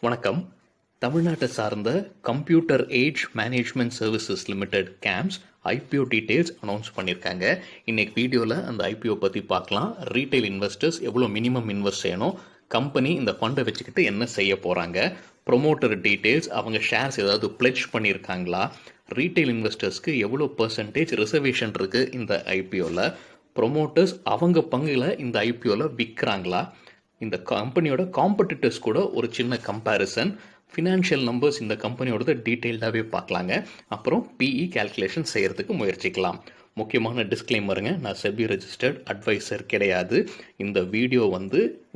வணக்கம். தமிழ்நாட்டை சார்ந்த computer age management services limited games IPO details announce பண்ணியிருக்காங்க. இன்னைக்கு வீடியோவில் அந்த ஐபிஓ பற்றி பார்க்கலாம். ரீட்டைல் இன்வெஸ்டர்ஸ் எவ்வளோ மினிமம் இன்வெஸ்ட் செய்யணும், கம்பெனி இந்த ஃபண்டை வச்சுக்கிட்டு என்ன செய்ய போகிறாங்க, ப்ரொமோட்டர் டீட்டெயில்ஸ், அவங்க ஷேர்ஸ் ஏதாவது பிளெட்ஜ் பண்ணியிருக்காங்களா, ரீட்டைல் இன்வெஸ்டர்ஸ்க்கு எவ்வளோ பர்சன்டேஜ் ரிசர்வேஷன் இருக்குது இந்த ஐபிஓவில், ப்ரொமோட்டர்ஸ் அவங்க பங்குகளை இந்த ஐபிஓவில் விற்கிறாங்களா, இந்த கம்பெனியோட காம்படிட்டர்ஸ் கூட ஒரு சின்ன கம்பேரிசன், ஃபினான்ஷியல் நம்பர்ஸ் இந்த கம்பெனியோடது டீட்டெயில்டாகவே பார்க்கலாங்க. அப்புறம் பிஇ கேல்குலேஷன் செய்கிறதுக்கு முயற்சிக்கலாம். முக்கியமான டிஸ்க்ளைமருங்க, நான் செபி ரெஜிஸ்டர்ட் அட்வைசர் கிடையாது. இந்த வீடியோ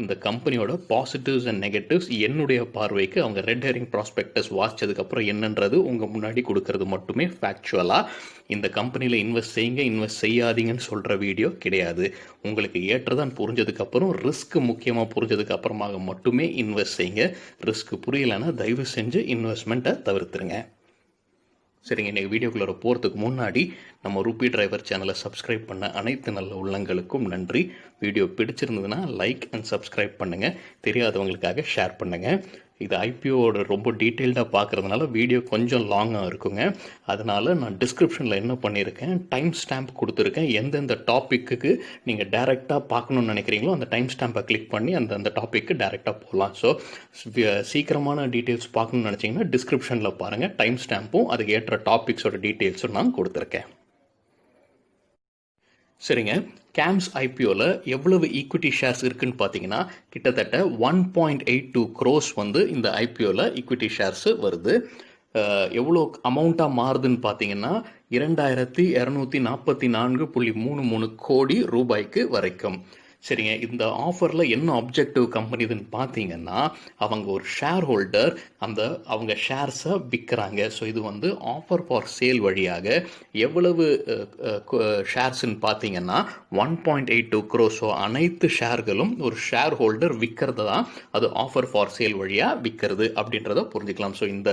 இந்த கம்பெனியோட பாசிட்டிவ்ஸ் அண்ட் நெகட்டிவ்ஸ் என்னுடைய பார்வைக்கு அவங்க ரெட் ஹெரிங் ப்ராஸ்பெக்டஸ் வாசிச்சதுக்கப்புறம் என்னன்றது உங்கள் முன்னாடி கொடுக்கறது மட்டுமே ஃபேக்சுவலாக. இந்த கம்பெனியில் இன்வெஸ்ட் செய்யுங்க, இன்வெஸ்ட் செய்யாதீங்கன்னு சொல்கிற வீடியோ கிடையாது. உங்களுக்கு ஏற்றதான் புரிஞ்சதுக்கப்புறம், ரிஸ்க் முக்கியமாக புரிஞ்சதுக்கு அப்புறமாக மட்டுமே இன்வெஸ்ட் செய்யுங்க. ரிஸ்க் புரியலைன்னா தயவு செஞ்சு இன்வெஸ்ட்மெண்ட்டை தவிர்த்துருங்க. சரிங்க, இன்றைக்கி வீடியோக்குள்ளே போகிறதுக்கு முன்னாடி நம்ம ரூபி டிரைவர் சேனலை சப்ஸ்கிரைப் பண்ண அனைத்து நல்ல உள்ளங்களுக்கும் நன்றி. வீடியோ பிடிச்சிருந்ததுன்னா லைக் அண்ட் சப்ஸ்கிரைப் பண்ணுங்கள், தெரியாதவங்களுக்காக ஷேர் பண்ணுங்கள். இது ஐபிஓட ரொம்ப டீட்டெயில்டாக பார்க்குறதுனால வீடியோ கொஞ்சம் லாங்காக இருக்குங்க. அதனால் நான் டிஸ்கிரிப்ஷனில் என்ன பண்ணியிருக்கேன், டைம் ஸ்டாம்ப் கொடுத்துருக்கேன். எந்தெந்த டாப்பிக்கு நீங்கள் டைரெக்டாக பார்க்கணுன்னு நினைக்கிறீங்களோ அந்த டைம் ஸ்டாம்பை கிளிக் பண்ணி அந்த டாப்பிக்கு டைரெக்டாக போகலாம். ஸோ சீக்கிரமான டீட்டெயில்ஸ் பார்க்கணுன்னு நினச்சிங்கன்னா டிஸ்கிரிப்ஷனில் பாருங்கள். டைம் ஸ்டாம்பும் அதுக்கு ஏற்ற டாபிக்ஸோட டீட்டெயில்ஸும் நான் கொடுத்துருக்கேன். சரிங்க, கேம்ஸ் ஐபிஓவில் எவ்வளவு ஈக்விட்டி ஷேர்ஸ் இருக்குன்னு பார்த்தீங்கன்னா கிட்டத்தட்ட 1.82 crores இந்த ஐபிஓவில் ஈக்விட்டி ஷேர்ஸ் வருது. எவ்வளோ அமௌண்ட்டாக மாறுதுன்னு பார்த்தீங்கன்னா 2244.33 கோடி ரூபாய்க்கு வரைக்கும். சரிங்க, இந்த ஆஃபரில் என்ன ஆப்ஜெக்டிவ் கம்பெனிதுன்னு பார்த்தீங்கன்னா, அவங்க ஒரு ஷேர் ஹோல்டர் அவங்க ஷேர்ஸை விற்கிறாங்க. ஸோ இது ஆஃபர் ஃபார் சேல் வழியாக எவ்வளவு ஷேர்ஸ்ன்னு பார்த்தீங்கன்னா 1.82 crores. ஸோ அனைத்து ஷேர்களும் ஒரு ஷேர் ஹோல்டர் விற்கிறது தான் அது ஆஃபர் ஃபார் சேல் வழியாக விற்கிறது அப்படின்றத புரிஞ்சுக்கலாம். ஸோ இந்த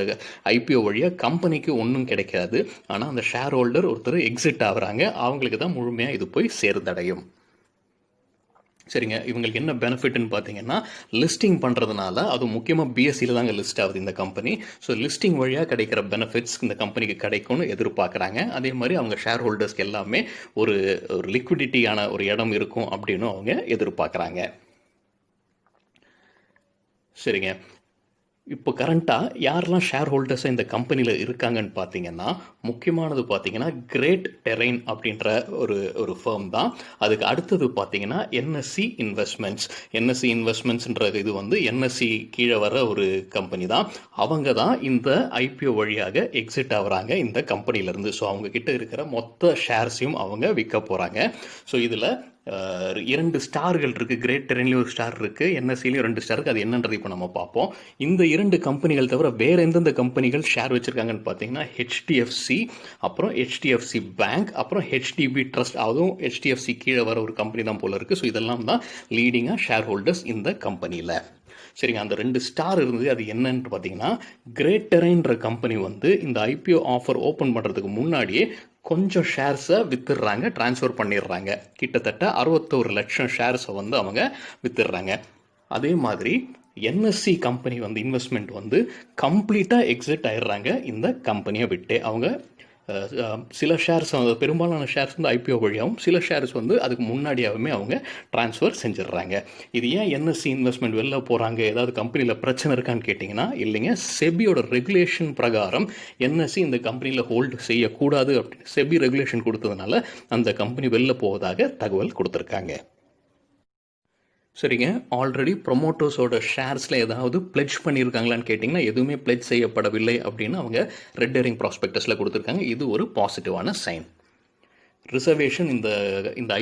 ஐபிஓ வழியாக கம்பெனிக்கு ஒன்றும் கிடைக்காது, ஆனால் அந்த ஷேர் ஹோல்டர் ஒருத்தர் எக்ஸிட் ஆகுறாங்க, அவங்களுக்கு தான் முழுமையாக இது போய் சேர்ந்தடையும். சரிங்க, இவங்களுக்கு என்ன பெனிஃபிட்னு பார்த்தீங்கன்னா, லிஸ்டிங் பண்ணுறதுனால, அது முக்கியமாக பிஎஸ்சியில் தாங்க லிஸ்ட் ஆகுது இந்த கம்பெனி. ஸோ லிஸ்டிங் வழியாக கிடைக்கிற பெனிஃபிட்ஸ் இந்த கம்பெனிக்கு கிடைக்கும்னு எதிர்பார்க்குறாங்க. அதே மாதிரி அவங்க ஷேர் ஹோல்டர்ஸ்க்கு எல்லாமே ஒரு லிக்விடிட்டியான ஒரு இடம் இருக்கும் அப்படின்னு அவங்க எதிர்பார்க்குறாங்க. சரிங்க, இப்போ கரண்ட்டாக யாரெல்லாம் ஷேர் ஹோல்டர்ஸாக இந்த கம்பெனியில் இருக்காங்கன்னு பார்த்தீங்கன்னா, முக்கியமானது பார்த்தீங்கன்னா கிரேட் டெரெயின் அப்படின்ற ஒரு ஃபர்ம் தான். அதுக்கு அடுத்தது பார்த்தீங்கன்னா என்எஸ்சி இன்வெஸ்ட்மெண்ட்ஸ்ன்றது இது என்எஸ்சி கீழே வர ஒரு கம்பெனி தான். அவங்க தான் இந்த ஐபிஓ வழியாக எக்ஸிட் ஆகுறாங்க இந்த கம்பெனிலேருந்து. ஸோ அவங்க கிட்ட இருக்கிற மொத்த ஷேர்ஸையும் அவங்க விற்க போகிறாங்க. ஸோ இதில் 2 ஸ்டார்கள் இருக்குது. கிரேட் டெரெயின்லேயும் ஒரு ஸ்டார் இருக்குது, என்எஸ்சிலையும் 2 ஸ்டார் இருக்குது. அது என்னன்றது இப்போ நம்ம பார்ப்போம். இந்த 2 கம்பெனிகள் தவிர வேறு எந்தெந்த கம்பெனிகள் ஷேர் வச்சுருக்காங்கன்னு பார்த்தீங்கன்னா ஹெச்டிஎஃப்சி, அப்புறம் ஹெச்டிஎஃப்சி பேங்க், அப்புறம் ஹெச்டிபி ட்ரஸ்ட். அதுவும் ஹெச்டிஎஃப்சி கீழே வர ஒரு கம்பெனி தான் போல இருக்குது. ஸோ இதெல்லாம் தான் லீடிங்காக ஷேர் ஹோல்டர்ஸ் இந்த கம்பெனியில். சரிங்க, அந்த 2 ஸ்டார் இருந்தது. அது என்னன்னு பார்த்தீங்கன்னா, கிரேட் டெரெயின்ற கம்பெனி இந்த ஐபிஓ ஆஃபர் ஓப்பன் பண்ணுறதுக்கு முன்னாடியே கொஞ்சம் ஷேர்ஸை வித்துடுறாங்க, ட்ரான்ஸ்ஃபர் பண்ணிடுறாங்க. கிட்டத்தட்ட 61 லட்சம் ஷேர்ஸை அவங்க வித்துடுறாங்க. அதே மாதிரி என்எஸ்சி கம்பெனி இன்வெஸ்ட்மெண்ட் கம்ப்ளீட்டாக எக்ஸிட் ஆயிடுறாங்க இந்த கம்பெனியை விட்டு. அவங்க சில ஷேர்ஸ் பெரும்பாலான ஷேர்ஸ் ஐபிஓ வழியாகவும், சில ஷேர்ஸ் அதுக்கு முன்னாடியாகவுமே அவங்க ட்ரான்ஸ்ஃபர் செஞ்சிடுறாங்க. இது ஏன் என்எஸ்சி இன்வெஸ்ட்மெண்ட் வெளில போகிறாங்க, ஏதாவது கம்பெனியில் பிரச்சனை இருக்கான்னு கேட்டிங்கன்னா இல்லைங்க. செபியோட ரெகுலேஷன் பிரகாரம் என்எஸ்சி இந்த கம்பெனியில் ஹோல்டு செய்யக்கூடாது அப்படின்னு செபி ரெகுலேஷன் கொடுத்ததுனால அந்த கம்பெனி வெளில போவதாக தகவல் கொடுத்துருக்காங்க. சரிங்க, ஆல்ரெடி ப்ரொமோட்டர்ஸோட ஷேர்ஸில் ஏதாவது பிளெட்ஜ் பண்ணியிருக்காங்களான்னு கேட்டிங்கன்னா எதுவுமே பிளெட்ஜ் செய்யப்படவில்லை அப்படின்னு அவங்க ரெட் ஹெரிங் ப்ராஸ்பெக்டஸில் கொடுத்துருக்காங்க. இது ஒரு பாசிட்டிவான சைன். ரிசர்வேஷன் இந்த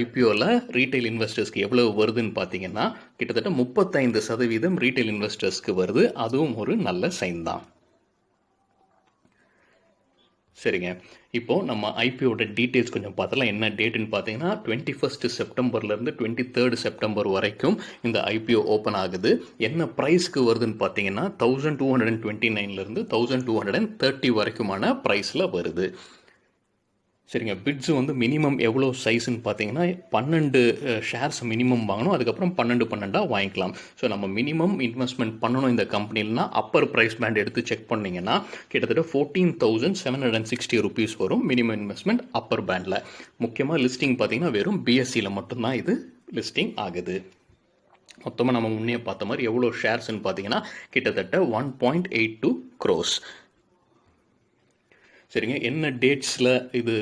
ஐபிஓவில் ரீட்டைல் இன்வெஸ்டர்ஸ்க்கு எவ்வளோ வருதுன்னு பார்த்தீங்கன்னா கிட்டத்தட்ட 35% ரீட்டைல் இன்வெஸ்டர்ஸ்க்கு வருது. அதுவும் ஒரு நல்ல சைன் தான். சரிங்க, இப்போது நம்ம ஐபிஓட டீட்டெயில்ஸ் கொஞ்சம் பார்த்தலாம். என்ன டேட்டுன்னு பார்த்தீங்கன்னா 21 செப்டம்பர்லேருந்து 23 செப்டம்பர் வரைக்கும் இந்த ஐபிஓ ஓப்பன் ஆகுது. என்ன ப்ரைஸ்க்கு வருதுன்னு பார்த்தீங்கன்னா 1229லேருந்து 1230 வரைக்குமான ப்ரைஸில் வருது. சரிங்க. பிட்ஸ் வந்து மினிமம் எவ்வளோ சைஸ்ன்னு பார்த்தீங்கன்னா, 12 ஷேர்ஸ் மினிமம் வாங்கணும். அதுக்கப்புறம் 12, 12ஆ வாங்கிக்கலாம். ஸோ நம்ம மினிமம் இன்வெஸ்ட்மெண்ட் பண்ணணும் இந்த கம்பெனிலனா, அப்பர் பிரைஸ் பேண்ட் எடுத்து செக் பண்ணீங்கன்னா, கிட்டத்தட்ட 14,760 ரூபீஸ் வரும் மினிமம் இன்வெஸ்ட்மெண்ட் அப்பர் பேண்டில். முக்கியமாக லிஸ்டிங் பார்த்தீங்கன்னா, வெறும் பிஎஸ்சியில் மட்டும்தான் இது லிஸ்டிங் ஆகுது. மொத்தமாக நம்ம முன்னே பார்த்த மாதிரி எவ்வளோ ஷேர்ஸ்ன்னு பார்த்தீங்கன்னா, கிட்டத்தட்ட 1.82 crores. சரிங்க. என்ன டேட்ஸில் இது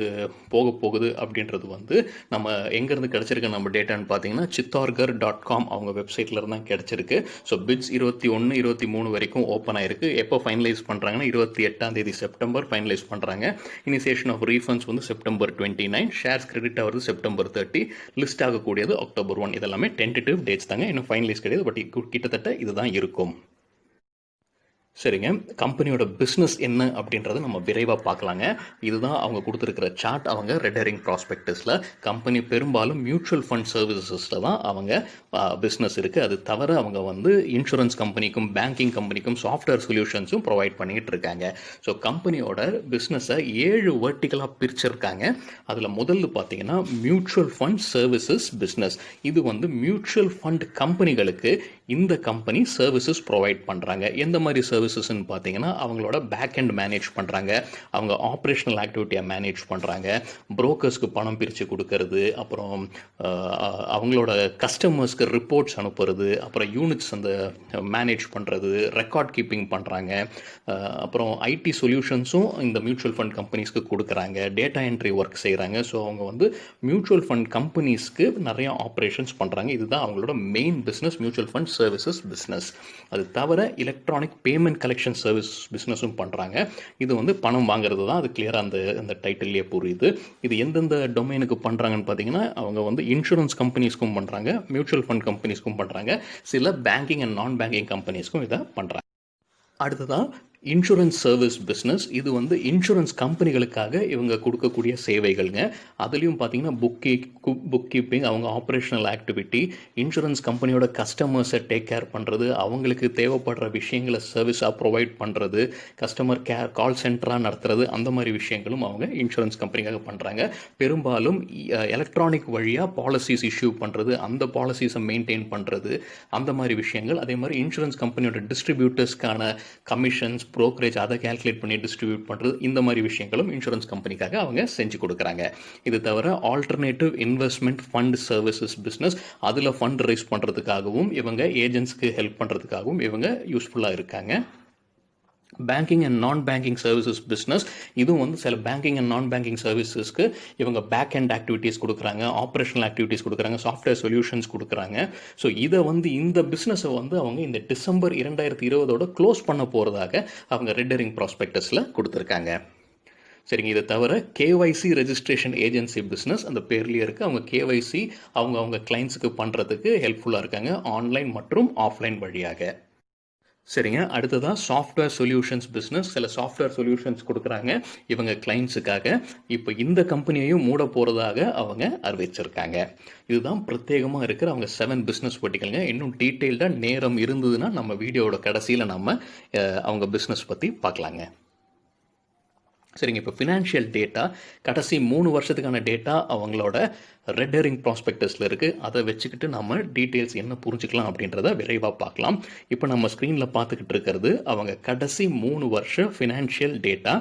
போகுது அப்படின்றது வந்து நம்ம எங்கேருந்து கிடச்சிருக்கு நம்ம டேட்டான்னு பார்த்தீங்கன்னா, chittorgarh.com அவங்க வெப்சைட்டில் இருந்து தான் கிடச்சிருக்கு. ஸோ பிட்ஸ் 21, 23 வரைக்கும் ஓப்பன் ஆயிருக்கு. எப்போ ஃபைனலைஸ் பண்ணுறாங்கன்னா 28 செப்டம்பர் ஃபைனலைஸ் பண்ணுறாங்க. இனிஷியேஷன் ஆஃப் ரீஃபண்ட்ஸ் வந்து செப்டம்பர் 29, ஷேர்ஸ் கிரெடிட் ஆகிறது செப்டம்பர் 30, லிஸ்ட் ஆகக்கூடியது அக்டோபர் 1. இதெல்லாமே டென்டேட்டிவ் டேட்ஸ் தாங்க, இன்னும் ஃபைனலைஸ் கிடையாது. பட் கிட்டத்தட்ட இதுதான் இருக்கும். சரிங்க. கம்பெனியோட பிஸ்னஸ் என்ன அப்படின்றத நம்ம விரைவாக பார்க்கலாங்க. இதுதான் அவங்க கொடுத்துருக்கிற சார்ட். அவங்க ரெட் ஹெரிங் ப்ராஸ்பெக்டஸில் கம்பெனி பெரும்பாலும் மியூச்சுவல் ஃபண்ட் சர்வீசஸில் தான் அவங்க பிஸ்னஸ் இருக்குது. அது தவிர அவங்க வந்து இன்சூரன்ஸ் கம்பெனிக்கும் பேங்கிங் கம்பெனிக்கும் சாஃப்ட்வேர் சொல்யூஷன்ஸும் ப்ரொவைட் பண்ணிகிட்டு இருக்காங்க. ஸோ கம்பெனியோட பிஸ்னஸை 7 வெர்டிகலாக பிரிச்சிருக்காங்க. அதில் முதல்ல பார்த்தீங்கன்னா மியூச்சுவல் ஃபண்ட் சர்வீசஸ் பிஸ்னஸ். இது வந்து மியூச்சுவல் ஃபண்ட் கம்பெனிகளுக்கு இந்த கம்பெனி சர்வீசஸ் ப்ரொவைட் பண்ணுறாங்க. எந்த மாதிரி சர்வீசஸ்ன்னு பார்த்தீங்கன்னா, அவங்களோட பேக் எண்ட் மேனேஜ் பண்ணுறாங்க, அவங்க ஆப்ரேஷனல் ஆக்டிவிட்டியை மேனேஜ் பண்ணுறாங்க, புரோக்கர்ஸ்க்கு பணம் பிரித்து கொடுக்கறது, அப்புறம் அவங்களோட கஸ்டமர்ஸ்க்கு ரிப்போர்ட்ஸ் அனுப்புறது, அப்புறம் யூனிட்ஸ் அந்த மேனேஜ் பண்ணுறது, ரெக்கார்ட் கீப்பிங் பண்ணுறாங்க, அப்புறம் ஐடி சொல்யூஷன்ஸும் இந்த மியூச்சுவல் ஃபண்ட் கம்பெனிஸ்க்கு கொடுக்குறாங்க, டேட்டா என்ட்ரி ஒர்க் செய்கிறாங்க. ஸோ அவங்க வந்து மியூச்சுவல் ஃபண்ட் கம்பெனிஸ்க்கு நிறைய ஆப்ரேஷன்ஸ் பண்ணுறாங்க. இதுதான் அவங்களோட main business, mutual fund services business. அது தவிர எலக்ட்ரானிக் பேமெண்ட் கலெக்ஷன் சர்வீஸ் பிஸ்னஸும் பண்ணுறாங்க. இது வந்து பணம் வாங்குறது தான், அது கிளியராக அந்த டைட்டில்லையே புரியுது. இது எந்தெந்த டொமைனுக்கு பண்ணுறாங்கன்னு பார்த்தீங்கன்னா, அவங்க வந்து இன்சூரன்ஸ் கம்பெனிஸ்க்கும் பண்ணுறாங்க, மியூச்சுவல் ஃபண்ட் கம்பெனிஸ்க்கும் பண்ணுறாங்க, சில பேங்கிங் அண்ட் நான் பேங்கிங் கம்பெனிஸ்க்கும் இதை பண்ணுறாங்க. அடுத்ததான் இன்சூரன்ஸ் சர்வீஸ் பிஸ்னஸ். இது வந்து இன்சூரன்ஸ் கம்பெனிகளுக்காக இவங்க கொடுக்கக்கூடிய சேவைகள்ங்க. அதுலேயும் பார்த்தீங்கன்னா புக் கீப்பிங், அவங்க ஆப்ரேஷனல் ஆக்டிவிட்டி, இன்சூரன்ஸ் கம்பெனியோட கஸ்டமர்ஸை டேக் கேர் பண்ணுறது, அவங்களுக்கு தேவைப்படுற விஷயங்களை சர்வீஸாக ப்ரொவைட் பண்ணுறது, கஸ்டமர் கேர் கால் சென்டராக நடத்துறது, அந்த மாதிரி விஷயங்களும் அவங்க இன்சூரன்ஸ் கம்பெனிக்காக பண்ணுறாங்க. பெரும்பாலும் எலக்ட்ரானிக் வழியாக பாலிசிஸ் இஷ்யூ பண்ணுறது, அந்த பாலிசிஸை மெயின்டைன் பண்ணுறது, அந்த மாதிரி விஷயங்கள். அதே மாதிரி இன்சூரன்ஸ் கம்பெனியோட டிஸ்ட்ரிபியூட்டர்ஸ்க்கான கமிஷன்ஸ், ப்ரோக்கரேஜ் அதை கேல்குலேட் பண்ணி டிஸ்ட்ரிபியூட் பண்ணுறது, இந்த மாதிரி விஷயங்களும் இன்சூரன்ஸ் கம்பெனிக்காக அவங்க செஞ்சு கொடுக்குறாங்க. இது தவிர alternative investment fund services business, அதில் ஃபண்ட் ரைஸ் பண்ணுறதுக்காகவும் இவங்க ஏஜென்ட்ஸ்க்கு ஹெல்ப் பண்ணுறதுக்காகவும் இவங்க யூஸ்ஃபுல்லாக இருக்காங்க. பேங்கிங் அண்ட் நான் பேங்கிங் சர்வீசஸ் பிஸ்னஸ், இதுவும் வந்து சில பேங்கிங் அண்ட் நான் பேங்கிங் சர்வீசஸ்க்கு இவங்க பேக் அண்ட் ஆக்டிவிட்டீஸ் கொடுக்குறாங்க, ஆப்ரேஷனல் ஆக்டிவிட்டீஸ் கொடுக்குறாங்க, சாஃப்ட்வேர் சொல்யூஷன்ஸ் கொடுக்குறாங்க. ஸோ இதை வந்து இந்த பிஸ்னஸை வந்து அவங்க இந்த டிசம்பர் 2020 க்ளோஸ் பண்ண போகிறதாக அவங்க ரெட் ஹெரிங் ப்ராஸ்பெக்டஸில் கொடுத்துருக்காங்க. சரிங்க. இதை தவிர கேஒய்சி ரெஜிஸ்ட்ரேஷன் ஏஜென்சி பிஸ்னஸ், அந்த பேர்லேயே இருக்குது. அவங்க கேஒய்சி அவங்க கிளைண்ட்ஸுக்கு பண்ணுறதுக்கு ஹெல்ப்ஃபுல்லாக இருக்காங்க, ஆன்லைன் மற்றும் ஆஃப்லைன் வழியாக. சரிங்க. அடுத்ததான் சாஃப்ட்வேர் சொல்யூஷன்ஸ் பிஸ்னஸ். சில சாஃப்ட்வேர் சொல்யூஷன்ஸ் கொடுக்குறாங்க இவங்க கிளைண்ட்ஸுக்காக. இப்போ இந்த கம்பெனியையும் மூட போகிறதாக அவங்க அறிவிச்சிருக்காங்க. இதுதான் பிரத்யேகமாக இருக்கிற அவங்க 7 பிஸ்னஸ் வெர்டிகல்ங்க. இன்னும் டீட்டெயில்டாக நேரம் இருந்ததுன்னா நம்ம வீடியோவோட கடைசியில் நம்ம அவங்க பிஸ்னஸ் பற்றி பார்க்கலாங்க. சரிங்க. இப்போ ஃபினான்ஷியல் டேட்டா கடைசி 3 வருஷத்துக்கான டேட்டா அவங்களோட ரெட் ஹெரிங் ப்ராஸ்பெக்டஸில் இருக்குது. அதை வச்சுக்கிட்டு நம்ம டீட்டெயில்ஸ் என்ன புரிஞ்சுக்கலாம் அப்படின்றத விரைவாக பார்க்கலாம். இப்போ நம்ம ஸ்க்ரீனில் பார்த்துக்கிட்டு இருக்கிறது அவங்க கடைசி 3 வருஷ ஃபினான்ஷியல் டேட்டா.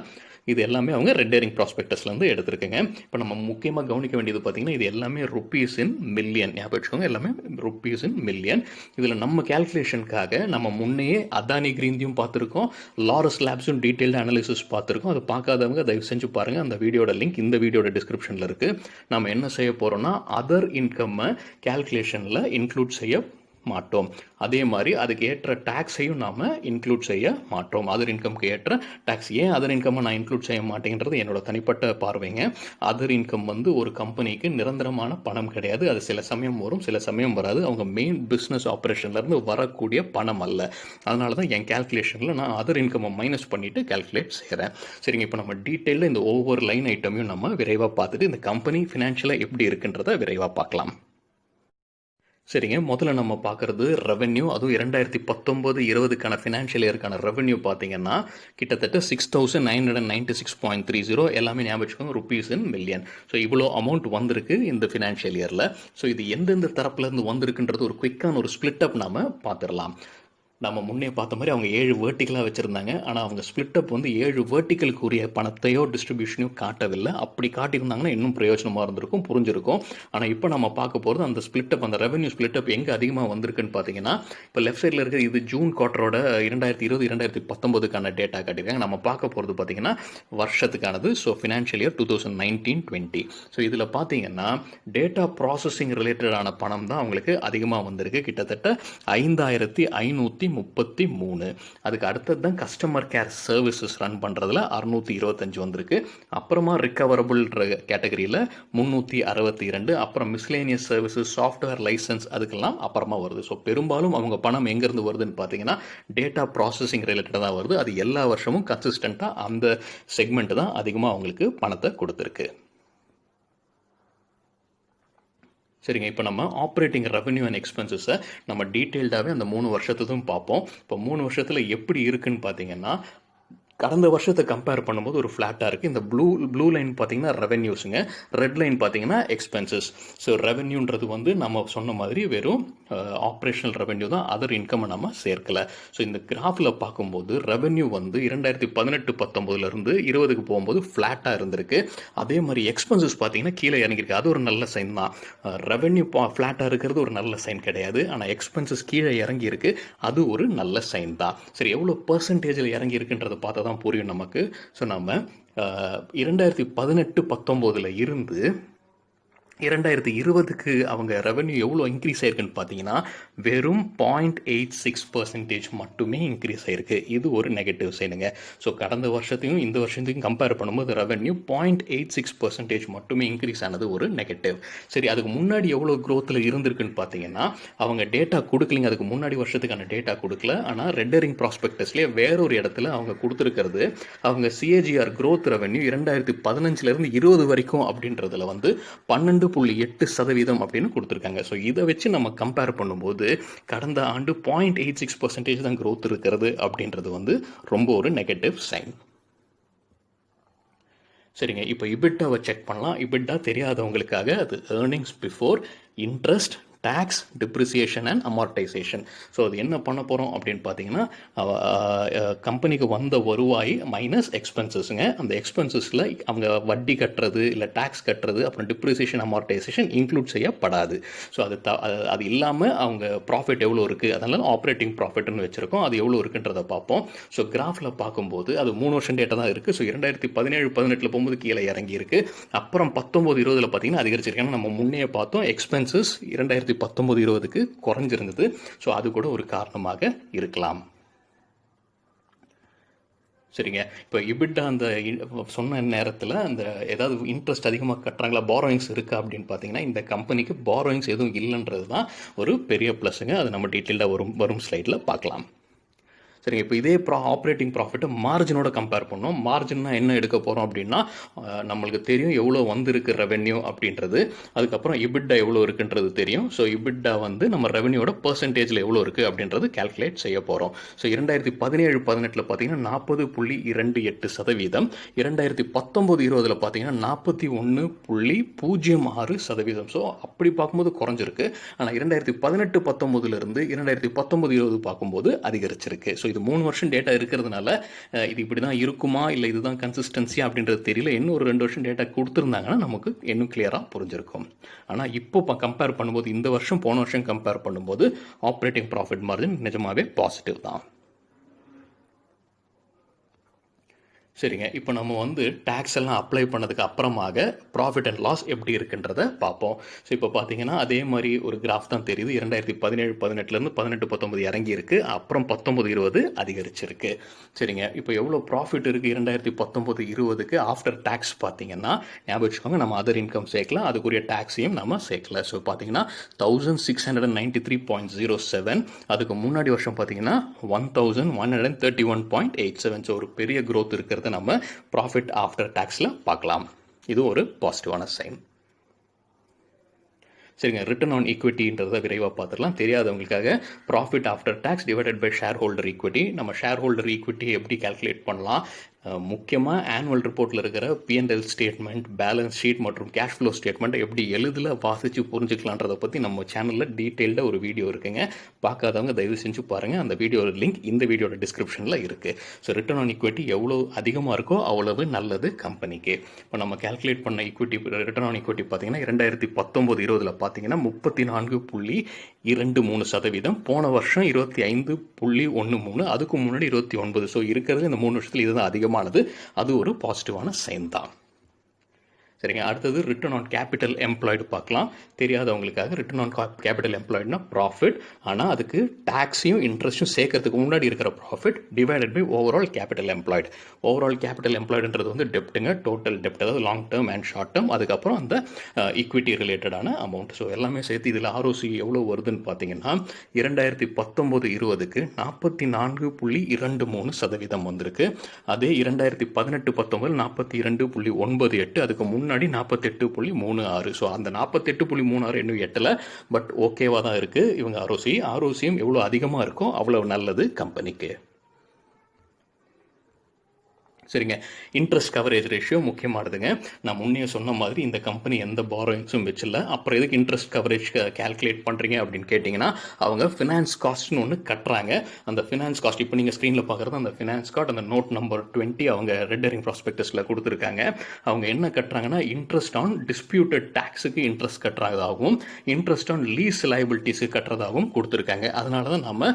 இது எல்லாமே அவங்க ரெட் ஹெரிங் ப்ராஸ்பெக்டஸ்லேருந்து எடுத்துருக்குங்க. இப்போ நம்ம முக்கியமாக கவனிக்க வேண்டியது பார்த்திங்கன்னா, இது எல்லாமே ருப்பீஸ் இன் மில்லியன். ஞாபகம் வச்சுக்கோங்க, எல்லாமே ருப்பீஸ் இன் மில்லியன். இதில் நம்ம கேல்குலேஷனுக்காக நம்ம முன்னையே அதானி கிரீன்தியும் பார்த்துருக்கோம், லாரஸ் லேப்ஸும் டீட்டெயில்டு அனாலிசிஸ் பார்த்துருக்கோம். அதை பார்க்காதவங்க தயவு செஞ்சு பாருங்கள். அந்த வீடியோட லிங்க் இந்த வீடியோட டிஸ்கிரிப்ஷனில் இருக்குது. நம்ம என்ன செய்ய போகிறோம்னா, அதர் இன்கம்மை கேல்குலேஷனில் இன்க்ளூட் செய்ய மாட்டோம். அதே மாதிரி அதுக்கு ஏற்ற டேக்ஸையும் நாம் இன்க்ளூட் செய்ய மாட்டோம். அதர் இன்கம்க்கு ஏற்ற டேக்ஸ். ஏன் அதர் இன்கம்மை நான் இன்க்ளூட் செய்ய மாட்டேங்கிறது என்னோட தனிப்பட்ட பார்வைங்க. அதர் இன்கம் வந்து ஒரு கம்பெனிக்கு நிரந்தரமான பணம் கிடையாது. அது சில சமயம் வரும், சில சமயம் வராது. அவங்க மெயின் பிஸ்னஸ் ஆப்ரேஷன்லேருந்து வரக்கூடிய பணம் அல்ல. அதனால தான் என் கேல்குலேஷனில் நான் அதர் இன்கம்மை மைனஸ் பண்ணிவிட்டு கேல்குலேட் செய்கிறேன். சரிங்க. இப்போ நம்ம டீட்டெயிலில் இந்த ஒவ்வொரு லைன் ஐட்டமையும் நம்ம விரைவாக பார்த்துட்டு இந்த கம்பெனி ஃபினான்ஷியலாக எப்படி இருக்குன்றதை விரைவாக பார்க்கலாம். சரிங்க. முதல்ல நம்ம பார்க்குறது ரெவென்யூ. அதுவும் 2019-20க்கான ஃபினான்ஷியல் இயருக்கான ரெவென்யூ பார்த்தீங்கன்னா, கிட்டத்தட்ட 6996.30 எல்லாமே ஞாபகம் வச்சுக்கோங்க. ரூப்பீஸ் இன் மில்லியன். ஸோ இவ்வளோ அமௌண்ட் வந்திருக்கு இந்த ஃபினான்ஷியல் இயரில். ஸோ இது எந்தெந்த தரப்புலேருந்து வந்திருக்குன்றது ஒரு குயிக்கான ஒரு ஸ்ப்ளிட் அப் நாம பார்த்துடலாம். நம்ம முன்னே பார்த்த மாதிரி அவங்க 7 வேர்ட்டிக்கலாக வச்சுருந்தாங்க. ஆனால் அவங்க ஸ்ப்ளிட் அப் வந்து 7 வேர்ட்டிக்கலுக்கு உரிய பணத்தையோ டிஸ்ட்ரிபியூஷனையோ காட்டவில்லை. அப்படி காட்டியிருந்தாங்கன்னா இன்னும் பிரயோஜனமாக இருந்திருக்கும், புரிஞ்சிருக்கும். ஆனால் இப்போ நம்ம பார்க்க போகிறது அந்த ஸ்ப்ளிட் அப், அந்த ரெவென்யூ ஸ்ப்ளிட் அப் எங்கே அதிகமாக வந்திருக்குன்னு பார்த்தீங்கன்னா, இப்போ லெஃப்ட் சைடில் இருக்கிற இது ஜூன் குவார்ட்டரோட 2020-2019க்கான டேட்டா காட்டியிருக்காங்க. நம்ம பார்க்க போகிறது பார்த்தீங்கன்னா வருஷத்துக்கானது. So financial year 2019-20. ஸோ இதில் பார்த்தீங்கன்னா டேட்டா ப்ராசஸிங் ரிலேட்டடான பணம் தான் அவங்களுக்கு அதிகமாக வந்திருக்கு. கிட்டத்தட்ட 5533. அதுக்கு அடுத்தது தான் கஸ்டமர் கேர் சர்வீசஸ் ரன் பண்ணுறதுல 625 வந்திருக்கு. அப்புறமா ரிகவரபிள் கேட்டகரியில் 362. அப்புறம் மிஸ்லேனியஸ் சர்வீசஸ், சாஃப்ட்வேர் லைசன்ஸ் அதுக்கெல்லாம் அப்புறமா வருது. ஸோ பெரும்பாலும் அவங்க பணம் எங்கேருந்து வருதுன்னு பார்த்தீங்கன்னா டேட்டா ப்ராசஸிங் ரிலேட்டடாக தான் வருது. அது எல்லா வருஷமும் கன்சிஸ்டண்ட்டாக அந்த செக்மெண்ட் தான் அதிகமாக அவங்களுக்கு பணத்தை கொடுத்துருக்கு. சரிங்க. இப்போ நம்ம ஆப்ரேட்டிங் ரெவென்யூ அண்ட் எக்ஸ்பென்சஸை நம்ம டீட்டெயில்டாகவே அந்த 3 வருஷத்துக்கும் பார்ப்போம். இப்போ 3 வருஷத்தில் எப்படி இருக்குன்னு பார்த்தீங்கன்னா, கடந்த வருஷத்தை கம்பேர் பண்ணும்போது ஒரு ஃப்ளாட்டாக இருக்குது. இந்த ப்ளூ லைன் பார்த்தீங்கன்னா ரெவென்யூஸுங்க, ரெட் லைன் பார்த்தீங்கன்னா எக்ஸ்பென்சஸ். ஸோ ரெவென்யூன்றது வந்து நம்ம சொன்ன மாதிரி வெறும் ஆப்ரேஷனல் ரெவென்யூ தான், அதர் இன்கம்மை நம்ம சேர்க்கலை. ஸோ இந்த கிராஃபில் பார்க்கும்போது ரெவென்யூ வந்து 2018-19 20க்கு போகும்போது ஃப்ளாட்டாக இருந்திருக்கு. அதே மாதிரி எக்ஸ்பென்சஸ் பார்த்தீங்கன்னா கீழே இறங்கியிருக்கு. அது ஒரு நல்ல சைன் தான். ரெவென்யூ ஃப்ளாட்டாக இருக்கிறது ஒரு நல்ல சைன் கிடையாது. ஆனால் எக்ஸ்பென்சஸ் கீழே இறங்கியிருக்கு, அது ஒரு நல்ல சைன் தான். சரி, எவ்வளோ பர்சன்டேஜில் இறங்கி இருக்குன்றதை பார்த்தா தான் புரியும் நமக்கு. ஸோ நம்ம 2018-19 இருந்து 2020க்கு அவங்க ரெவென்யூ எவ்வளோ இன்க்ரீஸ் ஆயிருக்குன்னு பார்த்தீங்கன்னா வெறும் 0.86% மட்டுமே இன்க்ரீஸ் ஆயிருக்கு. இது ஒரு நெகட்டிவ் சைனுங்க. ஸோ கடந்த வருஷத்தையும் இந்த வருஷத்தையும் கம்பேர் பண்ணும்போது ரெவென்யூ 0.86% மட்டுமே இன்க்ரீஸ் ஆனது ஒரு நெகட்டிவ். சரி, அதுக்கு முன்னாடி எவ்வளோ க்ரோத்தில் இருந்திருக்குன்னு பார்த்தீங்கன்னா அவங்க டேட்டா கொடுக்கலிங்க. அதுக்கு முன்னாடி வருஷத்துக்கான டேட்டா கொடுக்கல. ஆனால் ரெண்டரிங் ப்ராஸ்பெக்டஸ்லேயே வேறொரு இடத்துல அவங்க கொடுத்துருக்கிறது அவங்க சிஏஜிஆர் க்ரோத் ரெவென்யூ 2015 20 வரைக்கும் அப்படின்றதுல வந்து 12.8% அப்படின்னு கொடுத்துருக்காங்க. ஸோ இதை வச்சு நம்ம கம்பேர் பண்ணும்போது கடந்த ஆண்டு 0.86% தான் க்ரோத் இருக்கிறது அப்படின்றது வந்து ரொம்ப ஒரு நெகட்டிவ் சைன். சரிங்க, இப்போ இபிட்டாவை செக் பண்ணலாம். இபிட்டா தெரியாதவங்களுக்காக அது earnings before interest, tax, depreciation and amortisation. So அது என்ன பண்ண போகிறோம் அப்படின்னு பார்த்தீங்கன்னா கம்பெனிக்கு வந்த வருவாய் மைனஸ் எக்ஸ்பென்சஸுங்க. அந்த எக்ஸ்பென்சஸில் அவங்க வட்டி கட்டுறது இல்லை டேக்ஸ் கட்டுறது அப்புறம் டிப்ரிசியேஷன் அமார்டைசேஷன் இன்க்ளூட் செய்யப்படாது. ஸோ அது இல்லாமல் அவங்க ப்ராஃபிட் எவ்வளோ இருக்குது, அதனால ஆப்ரேட்டிங் ப்ராஃபிட்னு வச்சுருக்கோம். அது எவ்வளோ இருக்குன்றதை பார்ப்போம். ஸோ கிராஃபில் பார்க்கும்போது அது 3 வருஷம் டேட்டா தான் இருக்குது. ஸோ 2017-18 போகும்போது கீழே இறங்கி இருக்குது. அப்புறம் 19-20 பார்த்தீங்கன்னா அதிகரிச்சிருக்கு. ஏன்னா நம்ம முன்னே பார்த்தோம் எக்ஸ்பென்சஸ் 2019-20க்கு குறைஞ்சிருந்தது. ஸோ அது கூட ஒரு காரணமாக இருக்கலாம். சரிங்க, இப்போ இபிட்டா அந்த சொன்ன நேரத்தில் அந்த ஏதாவது இன்ட்ரெஸ்ட் அதிகமாக கட்டுறாங்களா, பாரோயிங்ஸ் இருக்கா அப்படின்னு பார்த்தீங்கன்னா இந்த கம்பெனிக்கு பாரோயிங்ஸ் எதுவும் இல்லைன்றது தான் ஒரு பெரிய ப்ளஸ்ஸுங்க. அது நம்ம டீட்டெயில்டாக வரும் ஸ்லைடில் பார்க்கலாம். சரிங்க, இப்போ இதே ஆப்ரேட்டிங் ப்ராஃபிட்டை மார்ஜினோட கம்பேர் பண்ணோம். மார்ஜின்னா என்ன எடுக்க போகிறோம் அப்படின்னா நம்மளுக்கு தெரியும் எவ்வளோ வந்திருக்கு ரெவென்யூ அப்படின்றது. அதுக்கப்புறம் இபிட்டா எவ்வளோ இருக்குன்றது தெரியும். ஸோ இபிட்டா வந்து நம்ம ரெவென்யூட பர்சன்டேஜில் எவ்வளோ இருக்குது அப்படின்றது கால்குலேட் செய்ய போகிறோம். ஸோ 2017-18 பார்த்தீங்கன்னா 40.28%. 2019-20 பார்த்தீங்கன்னா 41.06%. ஸோ அப்படி பார்க்கும்போது குறைஞ்சிருக்கு. ஆனால் 2018-19 2019-20 பார்க்கும்போது அதிகரிச்சிருக்கு. ஸோ இது 3 வருஷம் டேட்டா இருக்கிறதுனால இது இப்படி தான் இருக்குமா இல்லை இதுதான் கன்சிஸ்டன்சியா அப்படின்றது தெரியல. இன்னும் ஒரு 2 வருஷம் டேட்டா கொடுத்துருந்தாங்கன்னா நமக்கு இன்னும் கிளியராக புரிஞ்சிருக்கும். ஆனால் இப்போ கம்பேர் பண்ணும்போது இந்த வருஷம் போன வருஷம் கம்பேர் பண்ணும்போது ஆப்ரேட்டிங் ப்ராஃபிட் மார்ஜின் நிஜமாவே பாசிட்டிவ் தான். சரிங்க, இப்போ நம்ம வந்து டேக்ஸ் எல்லாம் அப்ளை பண்ணதுக்கு அப்புறமாக ப்ராஃபிட் அண்ட் லாஸ் எப்படி இருக்குன்றதை பார்ப்போம். ஸோ இப்போ பார்த்தீங்கன்னா அதே மாதிரி ஒரு கிராஃப் தான் தெரியுது. 2017-18 18-19 இறங்கி இருக்கு. அப்புறம் 19-20 அதிகரிச்சிருக்கு. சரிங்க, இப்போ எவ்வளோ ப்ராஃபிட் இருக்குது 2019-20க்கு ஆஃப்டர் டேக்ஸ் பார்த்தீங்கன்னா ஞாபகம் வச்சுக்கோங்க, நம்ம அதர் இன்கம் சேர்க்கலாம், அதுக்குரிய டேக்ஸையும் நம்ம சேர்க்கல. ஸோ பார்த்தீங்கன்னா 1693.07. அதுக்கு முன்னாடி வருஷம் பார்த்தீங்கன்னா 1131.87. ஸோ ஒரு பெரிய க்ரோத் இருக்கிறது நம்ம ப்ராஃபிட் ஆஃப்டர் டேக்ஸில் பார்க்கலாம். இது ஒரு பாசிட்டிவான சைன். சரிங்க, ரிட்டர்ன் ஆன் ஈக்விட்டின்றதை விரைவாக பார்த்துடலாம். தெரியாதவங்களுக்காக profit after tax divided by shareholder equity. நம்ம ஷேர் ஹோல்டர் ஈக்விட்டி எப்படி கால்குலேட் பண்ணலாம், முக்கியமாக ஆனுவல் ரிப்போர்ட்டில் இருக்கிற பிஎன்எல் ஸ்டேட்மெண்ட், பேலன்ஸ் ஷீட் மற்றும் கேஷ் ஃப்ளோ ஸ்டேட்மெண்ட் எப்படி எளிதில் வாசித்து புரிஞ்சுக்கலான்றதை பற்றி நம்ம சேனலில் டீட்டெயில்டாக ஒரு வீடியோ இருக்குங்க. பார்க்காதவங்க தயவு செஞ்சு பாருங்கள். அந்த வீடியோட லிங்க் இந்த வீடியோட டிஸ்கிரிப்ஷனில் இருக்குது. ஸோ ரிட்டர்ன் ஆன் ஈக்விட்டி எவ்வளோ அதிகமாக இருக்கோ அவ்வளவு நல்லது கம்பெனிக்கு. இப்போ நம்ம கால்குலேட் பண்ண ஈக்விட்டி ரிட்டர்ன் ஆன் ஈக்விட்டி பார்த்தீங்கன்னா 2019-20 பார்த்தீங்கன்னா 34.23%. போன வருஷம் 25.13, அதுக்கு முன்னாடி 29. ஸோ இருக்கிறது இந்த 3 வருஷத்தில் இதுதான் அதிகமானது. அது ஒரு பாசிட்டிவான சைன் தான். சரிங்க, அடுத்தது ரிட்டர்ன் ஆன் கேபிட்டல் எம்ப்ளாய்டு பார்க்கலாம். தெரியாதவங்களுக்காக ரிட்டர்ன் ஆன் கேபிட்டல் எம்ப்ளாய்டுனா ப்ராஃபிட், ஆனால் அதுக்கு டேக்ஸையும் இன்ட்ரெஸ்ட்டும் சேர்க்கறதுக்கு முன்னாடி இருக்கிற profit divided by overall capital employed. Overall capital எம்ப்ளாய்டுன்றது வந்து டெப்ட்டுங்க, டோட்டல் டெப்ட், அதாவது long term and short term, அதுக்கப்புறம் அந்த ஈக்விட்டி ரிலேட்டடான அமௌண்ட். ஸோ எல்லாமே சேர்த்து இதில் ROC எவ்வளோ வருதுன்னு பார்த்தீங்கன்னா 2019-20க்கு 44.23% வந்திருக்கு. அதே 2018-19 42.98, அதுக்கு முன்னாடி 48.36. ஸோ அந்த 48.36 இன்னும் எட்டல, பட் ஓகேவா தான் இருக்கு இவங்க ROCயும் எவ்வளோ அதிகமாக இருக்கோ அவ்வளவு நல்லது கம்பெனிக்கு. சரிங்க, இன்ட்ரெஸ்ட் கவரேஜ் ரேஷியோ முக்கியமானதுங்க. நான் முன்னே சொன்ன மாதிரி இந்த கம்பெனி எந்த பாரோயிங்ஸும் வச்சில்ல. அப்புறம் எதுக்கு இன்ட்ரெஸ்ட் கவரேஜ் கால்குலேட் பண்ணுறீங்க அப்படின்னு கேட்டிங்கன்னா, அவங்க ஃபினான்ஸ் காஸ்ட்னு ஒன்று கட்டுறாங்க. அந்த ஃபினான்ஸ் காஸ்ட் இப்போ நீங்கள் ஸ்க்ரீனில் பார்க்குறது அந்த ஃபினான்ஸ் காஸ்ட், அந்த நோட் நம்பர் 20 அவங்க ரெட் ஹெரிங் ப்ராஸ்பெக்டஸில் கொடுத்துருக்காங்க. அவங்க என்ன கட்டுறாங்கன்னா, இன்ட்ரெஸ்ட் ஆன் டிஸ்பியூட்டட் டேக்ஸுக்கு இன்ட்ரெஸ்ட் கட்டுறதாகவும் இன்ட்ரெஸ்ட் ஆன் லீஸ் லைபிலிட்டிஸுக்கு கட்டுறதாகவும் கொடுத்துருக்காங்க. அதனால தான் நம்ம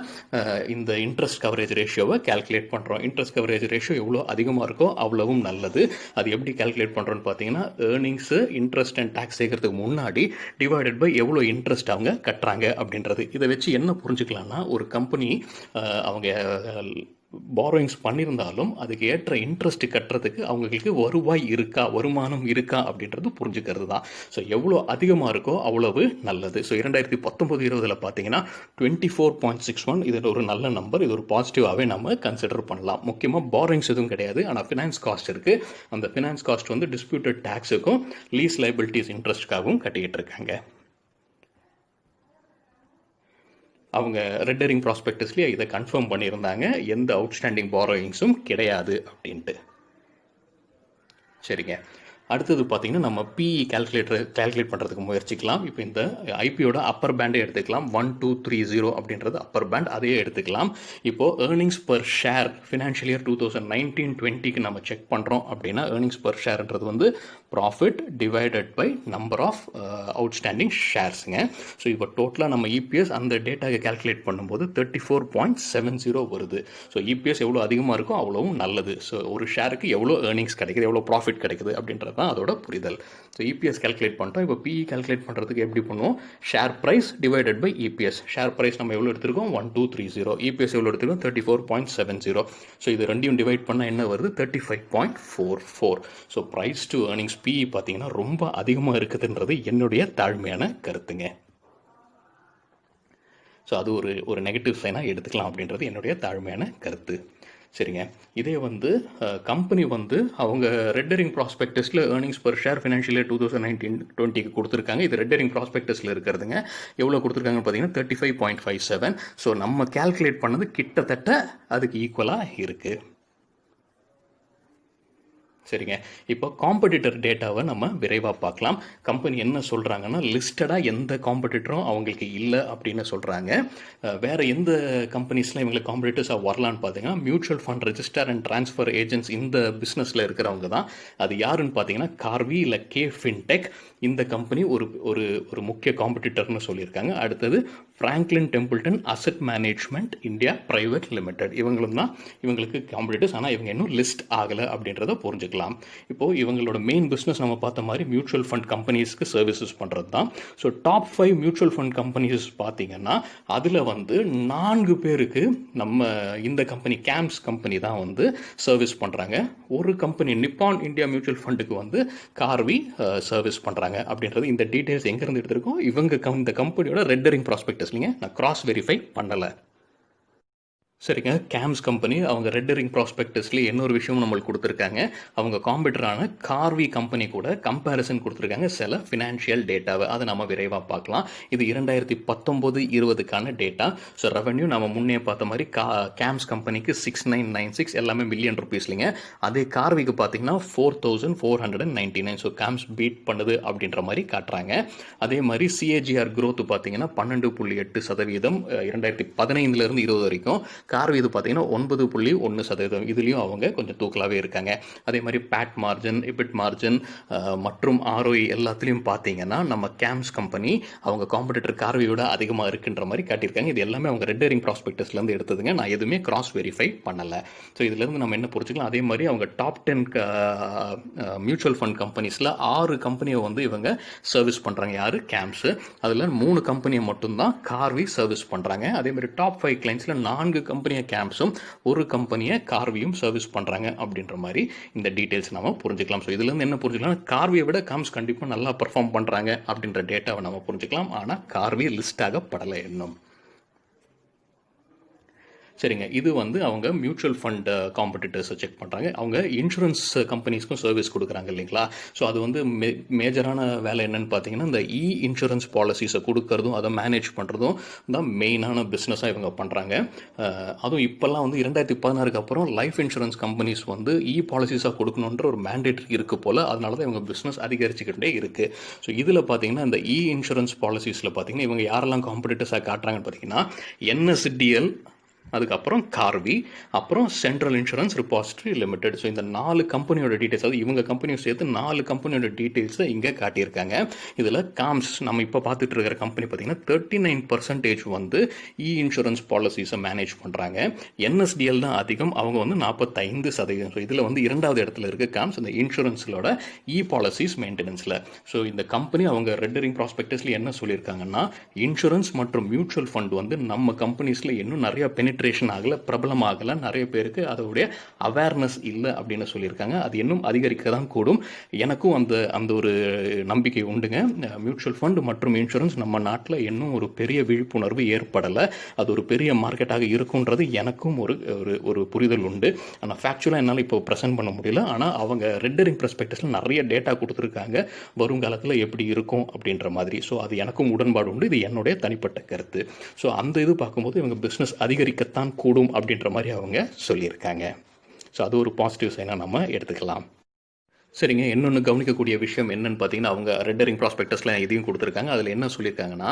இந்த இன்ட்ரெஸ்ட் கவரேஜ் ரேஷியோவை கால்குலேட் பண்ணுறோம். இன்ட்ரெஸ்ட் கவரேஜ் ரேஷியோ எவ்வளோ அதிகமாக இருக்கோ அவ்வளவும் நல்லது. அது எப்படி கால்குலேட் பண்ணுறோன்னு பார்த்தீங்கன்னா, ஏர்னிங்ஸு, இன்ட்ரெஸ்ட் அண்ட் டேக்ஸ் சேர்க்கறதுக்கு முன்னாடி டிவைடட் பை எவ்வளோ இன்ட்ரெஸ்ட் அவங்க கட்டுறாங்க அப்படின்றது. இதை வச்சு என்ன புரிஞ்சுக்கலாம்னா, ஒரு கம்பெனி அவங்க பாரோயிங்ஸ் பண்ணியிருந்தாலும் அதுக்கு ஏற்ற இன்ட்ரெஸ்ட் கட்டுறதுக்கு அவங்களுக்கு வருவாய் இருக்கா, வருமானம் இருக்கா அப்படின்றது புரிஞ்சுக்கிறது தான். ஸோ எவ்வளோ அதிகமாக இருக்கோ அவ்வளவு நல்லது. ஸோ 2019-20 பார்த்தீங்கன்னா 24.61, இது ஒரு நல்ல நம்பர். இது ஒரு பாசிட்டிவாகவே நம்ம கன்சிடர் பண்ணலாம். முக்கியமாக பாரோயிங்ஸ் எதுவும் கிடையாது, ஆனால் ஃபினான்ஸ் காஸ்ட் இருக்குது. அந்த ஃபினான்ஸ் காஸ்ட் வந்து டிஸ்பியூட்டட் டேக்ஸுக்கும் லீஸ் லைபிலிட்டிஸ் இன்ட்ரெஸ்ட்காகவும் கட்டிக்கிட்டு இருக்காங்க. அவங்க ரெட் ஹெரிங் ப்ராஸ்பெக்டஸ்லேயே இதை கன்ஃபார்ம் பண்ணியிருந்தாங்க, எந்த அவுட்ஸ்டாண்டிங் பாரோயிங்ஸும் கிடையாது அப்படின்ட்டு. சரிங்க, அடுத்தது பார்த்தீங்கன்னா நம்ம பிஇ கால்குலேட் பண்ணுறதுக்கு முயற்சிக்கலாம். இப்போ இந்த ஐபியோட அப்பர் பேண்டே எடுத்துக்கலாம். 1230 அப்படின்றது அப்பர் பேண்ட், அதையே எடுத்துக்கலாம். இப்போது earnings per share financial year 2019-20க்கு நம்ம செக் பண்ணுறோம் அப்படின்னா, ஏர்னிங்ஸ் பர் ஷேர்ன்றது வந்து profit divided by number of outstanding ஷேர்ஸுங்க. ஸோ இப்போ டோட்டலாக நம்ம இபிஎஸ் அந்த டேட்டாவை கால்குலேட் பண்ணும்போது 34.70 வருது. ஸோ இபிஎஸ் எவ்வளோ அதிகமாக இருக்கோ அவ்வளோவும் நல்லது. ஸோ ஒரு ஷேருக்கு எவ்வளோ ஏர்னிங்ஸ் கிடைக்குது, எவ்வளோ ப்ராஃபிட் கிடைக்குது அப்படின்றது தான் அதோட புரிதல். ஸோ இபிஎஸ் கால்குலேட் பண்ணிட்டோம். இப்போ பிஇ கால்குலேட் பண்ணுறதுக்கு எப்படி பண்ணுவோம், share price divided by EPS. Share price நம்ம எவ்வளோ எடுத்திருக்கோம் 1230, இபிஎஸ் எவ்வளோ எடுத்திருக்கோம் 34.70. ஸோ இது ரெண்டையும் டிவைட் பண்ணால் என்ன வருது 35.44. So price to earnings PE பார்த்தீங்கன்னா ரொம்ப அதிகமாக இருக்குதுன்றது என்னுடைய தாழ்மையான கருத்துங்க. ஸோ அது ஒரு நெகட்டிவ் சைனாக எடுத்துக்கலாம் அப்படின்றது என்னுடைய தாழ்மையான கருத்து. சரிங்க, இதே வந்து கம்பெனி வந்து அவங்க ரெட் ஹெரிங் ப்ராஸ்பெக்டஸில் earnings per share financial year 2019-20க்கு கொடுத்துருக்காங்க. இது ரெட் ஹெரிங் ப்ராஸ்பெக்டஸில் இருக்கிறதுங்க. எவ்வளோ கொடுத்துருக்காங்கன்னு பார்த்தீங்கன்னா 35.57. ஸோ நம்ம கால்குலேட் பண்ணது கிட்டத்தட்ட அதுக்கு ஈக்குவலாக இருக்குது. சரிங்க, இப்போ காம்படிட்டர் டேட்டாவை நம்ம விரைவாக பார்க்கலாம். கம்பெனி என்ன சொல்கிறாங்கன்னா, லிஸ்டடாக எந்த காம்படிட்டரும் அவங்களுக்கு இல்லை அப்படின்னு சொல்கிறாங்க. வேறு எந்த கம்பெனிஸ்லாம் இவங்களுக்கு காம்படிட்டர்ஸாக வரலான்னு பார்த்தீங்கன்னா, mutual fund register and transfer agents இந்த பிஸ்னஸில் இருக்கிறவங்க தான். அது யாருன்னு பார்த்தீங்கன்னா கார்வி இல்லை கே ஃபின்டெக். இந்த கம்பெனி ஒரு ஒரு முக்கிய காம்படிட்டர்னு சொல்லியிருக்காங்க. அடுத்தது Franklin Templeton asset management India private limited. இவங்களும் தான் இவங்களுக்கு காம்படிட்டர்ஸ். ஆனால் இவங்க இன்னும் லிஸ்ட் ஆகலை அப்படின்றத புரிஞ்சுக்கலாம். இப்போது இவங்களோட மெயின் பிஸ்னஸ் நம்ம பார்த்த மாதிரி மியூச்சுவல் ஃபண்ட் கம்பெனிஸ்க்கு சர்வீசஸ் பண்ணுறது தான். So top 5 mutual fund companies பார்த்தீங்கன்னா அதில் வந்து 4 பேருக்கு நம்ம இந்த கம்பெனி கேம்ஸ் கம்பெனி தான் வந்து சர்வீஸ் பண்ணுறாங்க. ஒரு கம்பெனி நிப்பான் இந்தியா மியூச்சுவல் ஃபண்டுக்கு வந்து கார்வி சர்வீஸ் பண்ணுறாங்க அப்படின்றது. இந்த டீட்டெயில்ஸ் எங்கேருந்து எடுத்திருக்கோம், இவங்க இந்த கம்பெனியோட ரெட் ஹெரிங் ப்ராஸ்பெக்டஸ்லிங்க நான் கிராஸ் வெரிஃபை பண்ணலை. சரிங்க. கேம்ஸ் கம்பெனி அவங்க ரெட் ஹெரிங் ப்ராஸ்பெக்டஸ்லேயே இன்னொரு விஷயமும் நம்மளுக்கு கொடுத்துருக்காங்க. அவங்க காம்பெடிட்டரான கார்வி கம்பெனி கூட கம்பேரிசன் கொடுத்துருக்காங்க சில ஃபினான்ஷியல் டேட்டாவை. அதை நம்ம விரைவாக பார்க்கலாம். இது 2019-20க்கான டேட்டா. ஸோ ரெவன்யூ நம்ம முன்னே பார்த்த மாதிரி கேம்ஸ் கம்பெனிக்கு 6996 எல்லாமே மில்லியன் ருபீஸ்லிங்க. அதே கார்விக்கு பார்த்தீங்கன்னா 4499. ஸோ கேம்ஸ் பீட் பண்ணுது அப்படின்ற மாதிரி காட்டுறாங்க. அதே மாதிரி சிஏஜிஆர் growth பார்த்தீங்கன்னா 12.8% 2015 20 வரைக்கும். கார்வி இது பார்த்தீங்கன்னா 9.1%. இதுலேயும் அவங்க கொஞ்சம் தூக்கலாகவே இருக்காங்க. அதே மாதிரி பேட் மார்ஜின், இபிட் மார்ஜின் மற்றும் ஆர்ஓஇ எல்லாத்துலேயும் பார்த்தீங்கன்னா நம்ம கேம்ஸ் கம்பெனி அவங்க காம்படிட்டர் கார்வியோட அதிகமாக இருக்குன்ற மாதிரி காட்டியிருக்காங்க. இது எல்லாமே அவங்க ரெட் ஹெரிங் ப்ராஸ்பெக்டஸ்லேருந்து எடுத்ததுங்க. நான் எதுவுமே கிராஸ் வெரிஃபை பண்ணலை. ஸோ இதுலேருந்து நம்ம என்ன புரிஞ்சுக்கலாம். அதே மாதிரி அவங்க டாப் 10 மியூச்சுவல் ஃபண்ட் கம்பெனிஸில் 6 கம்பெனியை வந்து இவங்க சர்வீஸ் பண்ணுறாங்க. யார்? கேம்ஸு. அதில் 3 கம்பெனியை மட்டும்தான் கார்வி சர்வீஸ் பண்ணுறாங்க. அதே மாதிரி டாப் 5 கிளைண்ட்ஸில் 4 கம்பெனியை கேம்ஸும் 1 கம்பெனியை கார்வியும் சர்வீஸ் பண்ணுறாங்க அப்படின்ற மாதிரி இந்த டீட்டெயில்ஸ் நம்ம புரிஞ்சுக்கலாம். ஸோ இதுலேருந்து என்ன புரிஞ்சுக்கலாம், கார்வியை விட கேம்ஸ் கண்டிப்பாக நல்லா பெர்ஃபார்ம் பண்ணுறாங்க அப்படின்ற டேட்டாவை நம்ம புரிஞ்சுக்கலாம். ஆனால் கார்வி லிஸ்ட் ஆகப்படலை இன்னும். சரிங்க. இது வந்து அவங்க மியூச்சுவல் ஃபண்ட் காம்படிட்டர்ஸை செக் பண்ணுறாங்க. அவங்க இன்சூரன்ஸ் கம்பெனிஸ்க்கும் சர்வீஸ் கொடுக்குறாங்க இல்லைங்களா. ஸோ அது வந்து மேஜரான வேலை என்னென்னு பார்த்தீங்கன்னா, இந்த இன்சூரன்ஸ் பாலிசிஸை கொடுக்கறதும் அதை மேனேஜ் பண்ணுறதும் தான் மெயினான பிஸ்னஸாக இவங்க பண்ணுறாங்க. அதுவும் இப்போல்லாம் வந்து 2016க்கு அப்புறம் லைஃப் இன்சூரன்ஸ் கம்பெனிஸ் வந்து பாலிசிஸாக கொடுக்கணுன்ற ஒரு மேண்டேட்ரி இருக்குது போல். அதனால தான் இவங்க பிஸ்னஸ் அதிகரிச்சுக்கிட்டே இருக்குது. ஸோ இதில் பார்த்தீங்கன்னா இந்த இன்சூரன்ஸ் பாலிசிஸில் பார்த்தீங்கன்னா இவங்க யாரெல்லாம் காம்படிட்டர்ஸாக காட்டுறாங்கன்னு பார்த்தீங்கன்னா என்எஸ்டிஎல், அதுக்கப்புறம் கார்வி, அப்புறம் சென்ட்ரல் இன்சூரன்ஸ் ரிபாசிட்டரி லிமிடெட். ஸோ இந்த 4 கம்பெனியோட டீட்டெயில்ஸ், அது இவங்க கம்பெனியும் சேர்த்து 4 கம்பெனியோட டீட்டெயில்ஸை இங்கே காட்டியிருக்காங்க. இதில் காம்ஸ் நம்ம இப்போ பார்த்துட்டு இருக்கிற கம்பெனி பார்த்தீங்கன்னா 39% வந்து இன்சூரன்ஸ் பாலிசிஸை மேனேஜ் பண்ணுறாங்க. என்எஸ்டிஎல் தான் அதிகம், அவங்க வந்து 45%. ஸோ இதில் வந்து 2வது இடத்துல இருக்குது காம்ஸ் இந்த இன்சூரன்ஸோட பாலிசிஸ் மெயின்டெனன்ஸில். ஸோ இந்த கம்பெனி அவங்க ரெட் ஹெரிங் ப்ராஸ்பெக்டஸில் என்ன சொல்லியிருக்காங்கன்னா, இன்சூரன்ஸ் மற்றும் மியூச்சுவல் ஃபண்ட் வந்து நம்ம கம்பெனிஸில் இன்னும் நிறைய பெனிட்ரேஷன் ஆகலை, பிரபலம் ஆகலை, நிறைய பேருக்கு அதோடைய அவேர்னஸ் இல்லை அப்படின்னு சொல்லியிருக்காங்க. அது இன்னும் அதிகரிக்க தான் கூடும். எனக்கும் அந்த ஒரு நம்பிக்கை உண்டுங்க. மியூச்சுவல் ஃபண்ட் மற்றும் இன்சூரன்ஸ் நம்ம நாட்டில் இன்னும் ஒரு பெரிய விழிப்புணர்வு ஏற்படலை. அது ஒரு பெரிய மார்க்கெட்டாக இருக்குன்றது எனக்கும் ஒரு புரிதல் உண்டு. ஆனால் ஃபேக்சுவலாக என்னால் இப்போ ப்ரெசென்ட் பண்ண முடியல. ஆனால் அவங்க ரெட் ஹெரிங் ப்ராஸ்பெக்டஸில் நிறைய டேட்டா கொடுத்துருக்காங்க வருங்காலத்தில் எப்படி இருக்கும் அப்படின்ற மாதிரி. ஸோ அது எனக்கும் உடன்பாடு உண்டு. இது என்னுடைய தனிப்பட்ட கருத்து. ஸோ அந்த இது பார்க்கும்போது இவங்க பிஸ்னஸ் அதிகரிக்கத்தான் கூடும் அப்படின்ற மாதிரி அவங்க சொல்லியிருக்காங்க. ஸோ அது ஒரு பாசிட்டிவ் சைனாக நம்ம எடுத்துக்கலாம். சரிங்க. இன்னொன்று கவனிக்கக்கூடிய விஷயம் என்னன்னு பார்த்தீங்கன்னா, அவங்க ரெட் ஹெரிங் ப்ராஸ்பெக்டஸில் இதையும் கொடுத்துருக்காங்க. அதில் என்ன சொல்லியிருக்காங்கன்னா,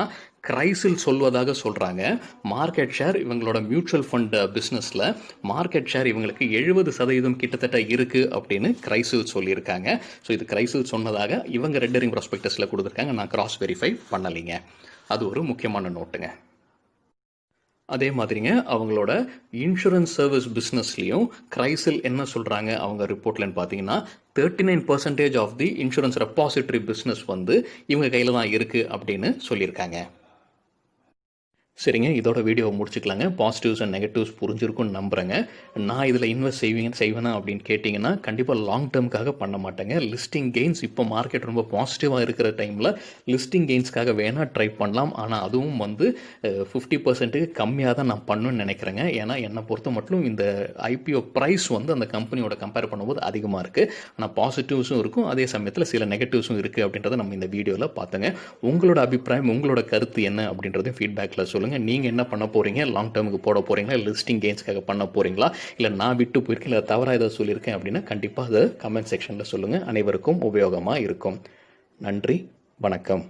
கிரைசில் சொல்வதாக சொல்கிறாங்க. மார்க்கெட் ஷேர் இவங்களோட மியூச்சுவல் ஃபண்ட் பிஸ்னஸில் மார்க்கெட் ஷேர் இவங்களுக்கு 70% கிட்டத்தட்ட இருக்குது அப்படின்னு கிரைசில் சொல்லியிருக்காங்க. ஸோ இது கிரைசில் சொன்னதாக இவங்க ரெட் ஹெரிங் ப்ராஸ்பெக்டஸில் கொடுத்துருக்காங்க. நான் கிராஸ் வெரிஃபை பண்ணலைங்க. அது ஒரு முக்கியமான நோட்டுங்க. அதே மாதிரிங்க அவங்களோட இன்சூரன்ஸ் சர்வீஸ் பிஸ்னஸ்லேயும் கிரைசில் என்ன சொல்கிறாங்க அவங்க ரிப்போர்ட்லன்னு பார்த்தீங்கன்னா, 39% of the insurance repository business வந்து இவங்க கையில் தான் இருக்குது அப்படின்னு சொல்லியிருக்காங்க. சரிங்க. இதோட வீடியோவை முடிச்சுக்கலாங்க. பாசிட்டிவ்ஸ் அண்ட் நெகட்டிவ்ஸ் புரிஞ்சிருக்கும்னு நம்புகிறேங்க. நான் இதில் இன்வெஸ்ட் செய்வேனா அப்படின்னு கேட்டிங்கன்னா கண்டிப்பாக லாங் டேர்முக்காக பண்ண மாட்டேங்க. லிஸ்டிங் கெயின்ஸ் இப்போ மார்க்கெட் ரொம்ப பாசிட்டிவாக இருக்கிற டைமில் லிஸ்டிங் கெயின்ஸ்க்காக வேணால் ட்ரை பண்ணலாம். ஆனால் அதுவும் வந்து 50% கம்மியாக தான் நான் பண்ணணும்னு நினைக்கிறேங்க. ஏன்னா என்னை பொறுத்த மட்டும் இந்த ஐபிஓ ப்ரைஸ் வந்து அந்த கம்பெனியோட கம்பேர் பண்ணும்போது அதிகமாக இருக்குது. ஆனால் பாசிட்டிவ்ஸும் இருக்கும், அதே சமயத்தில் சில நெகட்டிவ்ஸும் இருக்குது அப்படின்றத நம்ம இந்த வீடியோவில் பார்த்தோங்க. உங்களோட அபிப்பிராயம், உங்களோட கருத்து என்ன அப்படின்றத ஃபீட்பேக்கில் சொல்லுங்கள். நீங்கள் என்ன பண்ண போகிறீங்க? லாங் டேர்முக்கு போட போகிறீங்களா? லிஸ்டிங் கெயின்ஸ்க்காக பண்ண போகிறீங்களா? இல்லை நான் விட்டு போயிருக்கேன், இல்லை தவறாக ஏதாவது சொல்லியிருக்கேன் அப்படின்னா கண்டிப்பாக அதை கமெண்ட் செக்ஷனில் சொல்லுங்கள். அனைவருக்கும் உபயோகமாக இருக்கும். நன்றி, வணக்கம்.